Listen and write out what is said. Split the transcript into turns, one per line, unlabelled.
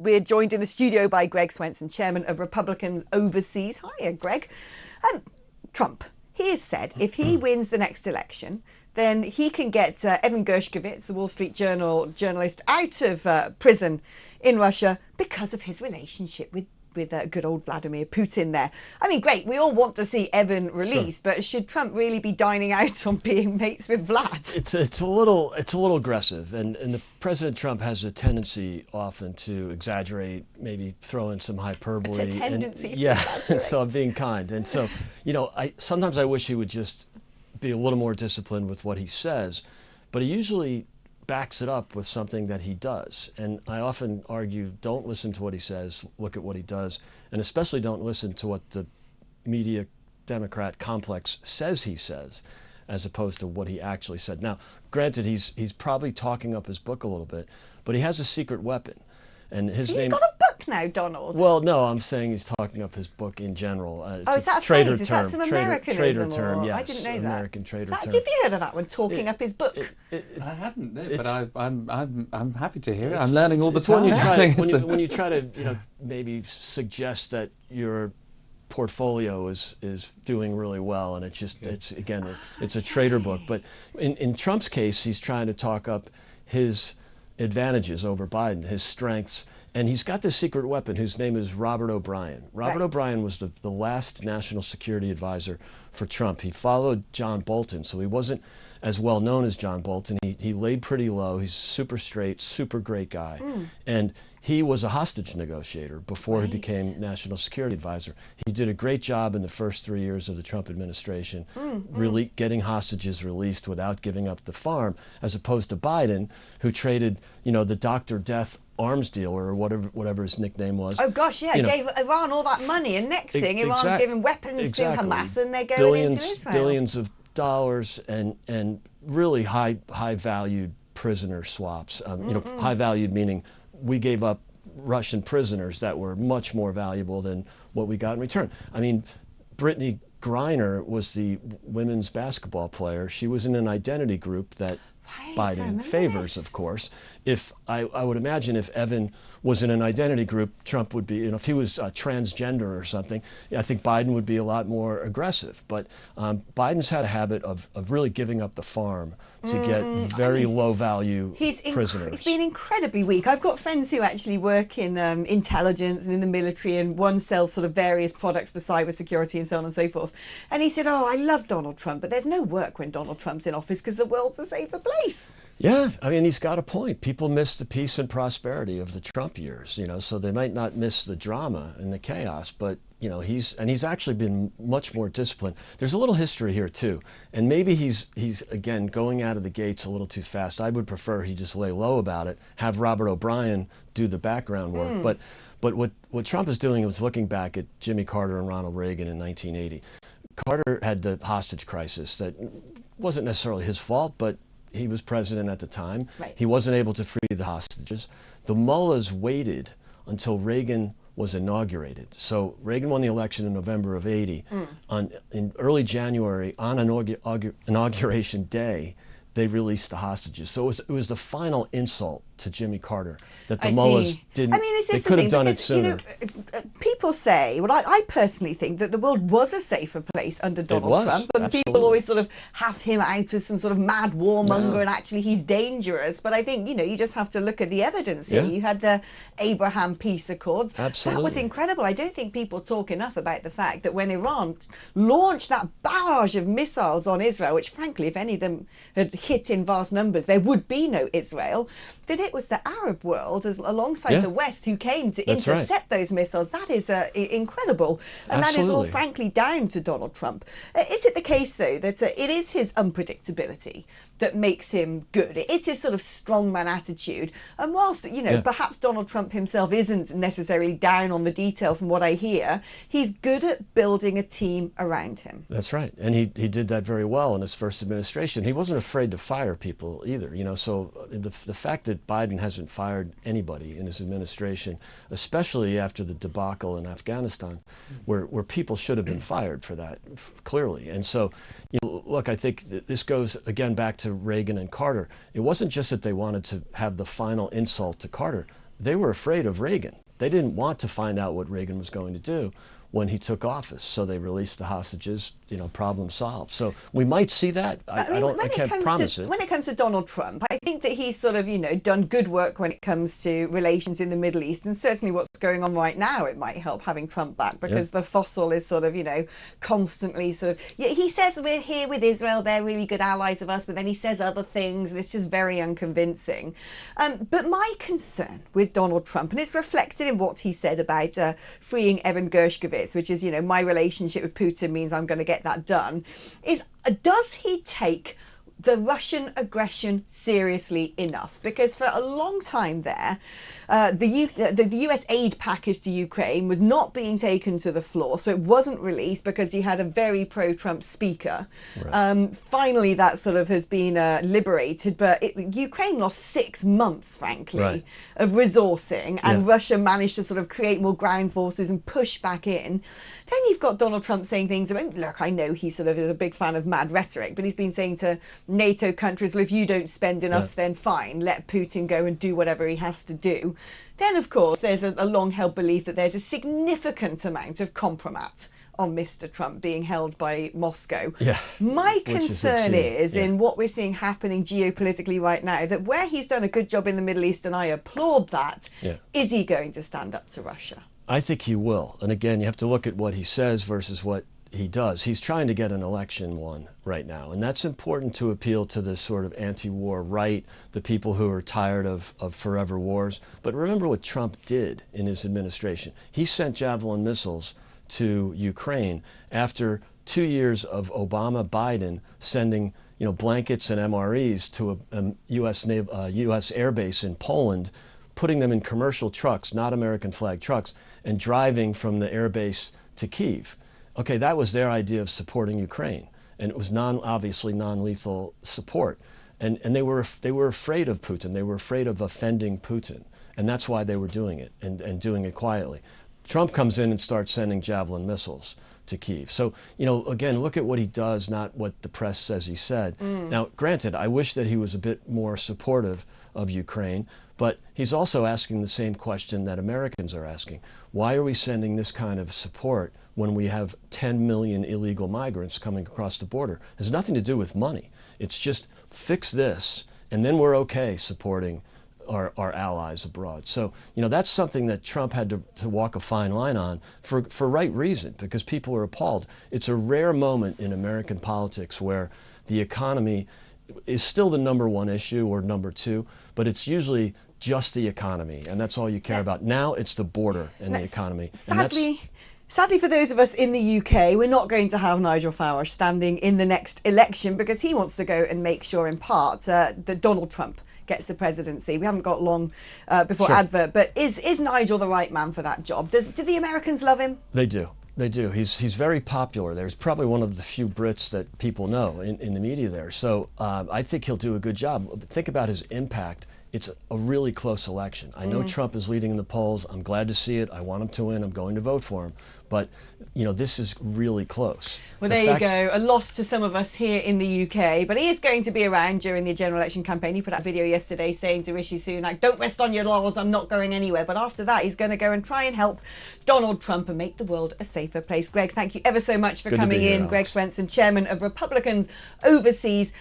We're joined in the studio by Greg Swenson, chairman of Republicans Overseas. Hiya, Greg. Trump, he has said if he wins the next election, then he can get Evan Gershkovich, the Wall Street Journal journalist, out of prison in Russia because of his relationship with good old Vladimir Putin there. I mean, great, we all want to see Evan released, sure. But should Trump really be dining out on being mates with Vlad?
It's a little aggressive, and the President Trump has a tendency often to exaggerate, maybe throw in some hyperbole.
It's a tendency to
exaggerate. So I'm being kind, and so sometimes I wish he would just be a little more disciplined with what he says, but he usually backs it up with something that he does. And I often argue, don't listen to what he says, look at what he does, and especially don't listen to what the media Democrat complex says he says, as opposed to what he actually said. Now, granted, he's probably talking up his book a little bit, but he has a secret weapon. And he's
got a book now, Donald.
Well, no, I'm saying he's talking up his book in general.
Is that a
trader
phrase?
term.
Is that some Americanism?
Trader term, yes.
I didn't know that.
American trader term.
Have you heard of that one? Talking up his book.
I haven't, no, but I'm happy to hear it. I'm learning all the time.
When you try to maybe suggest that your portfolio is doing really well, and it's a trader book. But in Trump's case, he's trying to talk up his advantages over Biden, his strengths, and he's got this secret weapon whose name is Robert O'Brien. Robert O'Brien was the last national security advisor for Trump. He followed John Bolton, so he wasn't as well known as John Bolton. He laid pretty low. He's super straight, super great guy. And he was a hostage negotiator before he became national security advisor. He did a great job in the first 3 years of the Trump administration, really getting hostages released without giving up the farm, as opposed to Biden, who traded, the Dr. Death arms dealer, or whatever his nickname was.
Oh gosh, yeah, gave Iran all that money, and next thing, Iran's giving weapons to Hamas, and they're going into Israel.
Billions of dollars and really high valued prisoner swaps. High valued meaning we gave up Russian prisoners that were much more valuable than what we got in return. I mean, Brittany Griner was the women's basketball player. She was in an identity group that Biden favors, of course. If I would imagine if Evan was in an identity group, Trump would be, if he was transgender or something, I think Biden would be a lot more aggressive. But Biden's had a habit of really giving up the farm to get very low value prisoners.
He's been incredibly weak. I've got friends who actually work in intelligence and in the military, and one sells sort of various products for cybersecurity and so on and so forth. And he said, I love Donald Trump, but there's no work when Donald Trump's in office because the world's a safer place.
Yeah, I mean, he's got a point. People miss the peace and prosperity of the Trump years, so they might not miss the drama and the chaos, but he's actually been much more disciplined. There's a little history here too, and maybe he's again going out of the gates a little too fast. I would prefer he just lay low about it, have Robert O'Brien do the background work. But what Trump is doing is looking back at Jimmy Carter and Ronald Reagan in 1980. Carter had the hostage crisis that wasn't necessarily his fault, but he was president at the time. He wasn't able to free the hostages. The mullahs waited until Reagan was inaugurated. So Reagan won the election in November of '80. In early January, on inauguration day, they released the hostages. So it was the final insult to Jimmy Carter that the mullahs didn't.
I mean,
they could have done it sooner.
People say, well, I personally think that the world was a safer place under Donald Trump, and
absolutely.
People always sort of have him out as some sort of mad warmonger, and actually he's dangerous. But I think you just have to look at the evidence here. You had the Abraham Peace Accords.
Absolutely.
That was incredible. I don't think people talk enough about the fact that when Iran launched that barrage of missiles on Israel, which frankly, if any of them had hit in vast numbers, there would be no Israel, that it was the Arab world alongside the West who came to intercept those missiles. That is incredible, and that is all frankly down to Donald Trump. Is it the case though that it is his unpredictability that makes him good? It is his sort of strongman attitude, and whilst perhaps Donald Trump himself isn't necessarily down on the detail from what I hear, he's good at building a team around him.
That's right, and he did that very well in his first administration. He wasn't afraid to fire people either, so the fact that Biden hasn't fired anybody in his administration, especially after the debacle in Afghanistan, where people should have been fired for that, clearly. And so, look, I think this goes again back to Reagan and Carter. It wasn't just that they wanted to have the final insult to Carter. they were afraid of Reagan. They didn't want to find out what Reagan was going to do when he took office. So they released the hostages, problem solved. So we might see that. I can't promise it.
When it comes to Donald Trump, I think that he's sort of, done good work when it comes to relations in the Middle East, and certainly what's going on right now, it might help having Trump back, because the fossil is sort of, constantly sort of, he says we're here with Israel, they're really good allies of us, but then he says other things, and it's just very unconvincing. But my concern with Donald Trump, and it's reflected in what he said about freeing Evan Gershkovich, which is, my relationship with Putin means I'm going to get that done, is does he take the Russian aggression seriously enough? Because for a long time there, the US aid package to Ukraine was not being taken to the floor, so it wasn't released because you had a very pro-Trump speaker. Right. Finally, that sort of has been liberated, but Ukraine lost 6 months, frankly, of resourcing, and Russia managed to sort of create more ground forces and push back in. Then you've got Donald Trump saying things about, look, I know he sort of is a big fan of mad rhetoric, but he's been saying to NATO countries, well, if you don't spend enough, then fine, let Putin go and do whatever he has to do. Then, of course, there's a long-held belief that there's a significant amount of compromat on Mr. Trump being held by Moscow. My concern is in what we're seeing happening geopolitically right now, that where he's done a good job in the Middle East, and I applaud that, is he going to stand up to Russia?
I think he will. And again, you have to look at what he says versus what he does. He's trying to get an election won right now, and that's important to appeal to the sort of anti-war right, the people who are tired of forever wars. But remember what Trump did in his administration. He sent Javelin missiles to Ukraine after 2 years of Obama-Biden sending blankets and MREs to a U.S. air base in Poland, putting them in commercial trucks, not American flag trucks, and driving from the air base to Kyiv. Okay, that was their idea of supporting Ukraine, and it was obviously non-lethal support. And they were afraid of Putin. They were afraid of offending Putin, and that's why they were doing it, and doing it quietly. Trump comes in and starts sending Javelin missiles to Kyiv. So, again, look at what he does, not what the press says he said. Now, granted, I wish that he was a bit more supportive of Ukraine, but he's also asking the same question that Americans are asking. Why are we sending this kind of support when we have 10 million illegal migrants coming across the border? It has nothing to do with money. It's just fix this, and then we're okay supporting our allies abroad. So, that's something that Trump had to walk a fine line on for right reason, because people are appalled. It's a rare moment in American politics where the economy is still the number one issue or number two, but it's usually just the economy, and that's all you care about. Now it's the border and the economy.
Sadly, for those of us in the UK, we're not going to have Nigel Farage standing in the next election, because he wants to go and make sure, in part, that Donald Trump gets the presidency. We haven't got long before advert, but is Nigel the right man for that job? Do the Americans love him?
They do. They do. He's very popular there. He's probably one of the few Brits that people know in the media there. So I think he'll do a good job. Think about his impact. It's a really close election. I know Trump is leading in the polls. I'm glad to see it. I want him to win. I'm going to vote for him. But, this is really close.
Well, there you go. A loss to some of us here in the UK. But he is going to be around during the general election campaign. He put out a video yesterday saying to Rishi Sunak, don't rest on your laurels, I'm not going anywhere. But after that, he's going to go and try and help Donald Trump and make the world a safer place. Greg, thank you ever so much for coming in. Greg Swenson, chairman of Republicans Overseas.